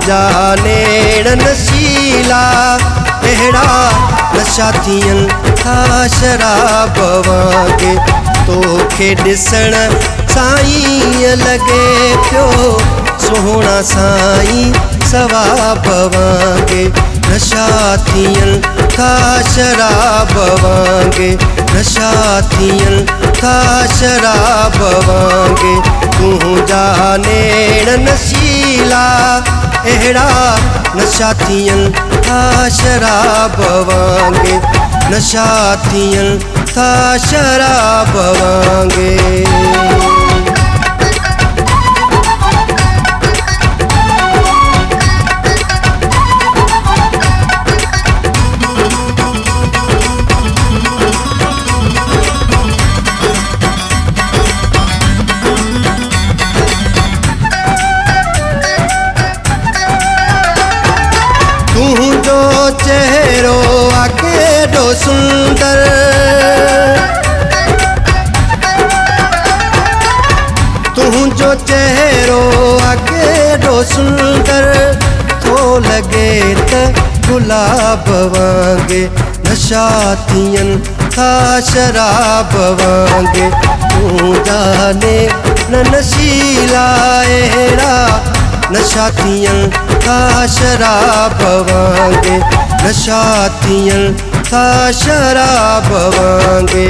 जाने नशीला अहिड़ा नशा थियन था शराब वांगे तोखे ॾिसण साईं लगे पियो सोहणा साईं सवाब वांगे नशा थियन था शराब वांगे नशा थियन था शराब वांगे तू जाने नशीला अहिड़ा नशा थियन था शराब वांगे नशा थियन था शराब वांगे तुझो चेहरो केॾो सुंदर तुझो चेहरो केॾो सुंदर थो लगे त गुलाब वांगे नशा थियन था शराब वांगे तू जाने नशीला अहिड़ा नशा थियन था शराब वांगे नशा थियन था शराब वांगे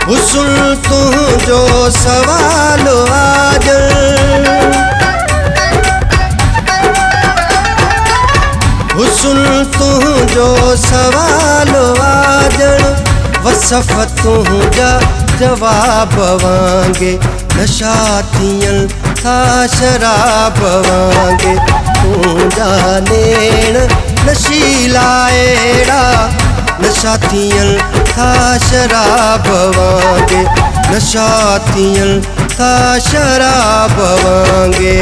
हुस्न तुझो सवाल आज हुस्न तुझो सवाल आज वसफ़ तुझा जवाब वांगे नशा थियन था शराब वांगे तू जाने नशीला अहिड़ा नशा थियन था शराब वांगे नशा थियन था शराब वांगे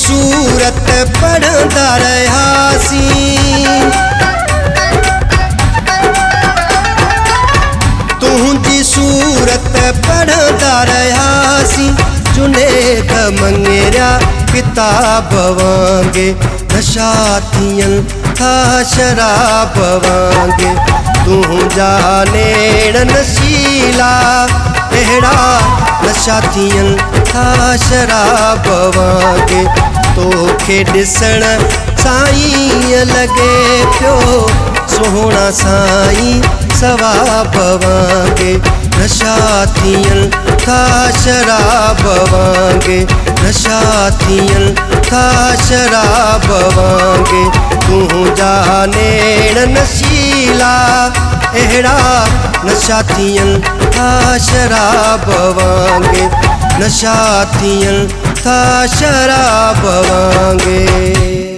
सूरत पढ़ंदा रहियासीं तुझी सूरत पढ़ंदा रहियासीं जुनेद मंगेरिया किताब वांगे नशा थियन था शराब वांगे तू जाने नशीला अहिड़ा नशा थियन था शराब वांगे तोखे ॾिसण साईं लगे पियो सोहणा साईं सवाब वांगे नशा थियन था शराब वांगे नशा थियन था शराब वांगे तू जाने नशीला अहिड़ा नशा थियन था शराब वांगे नशा थियन था शराब वांगे।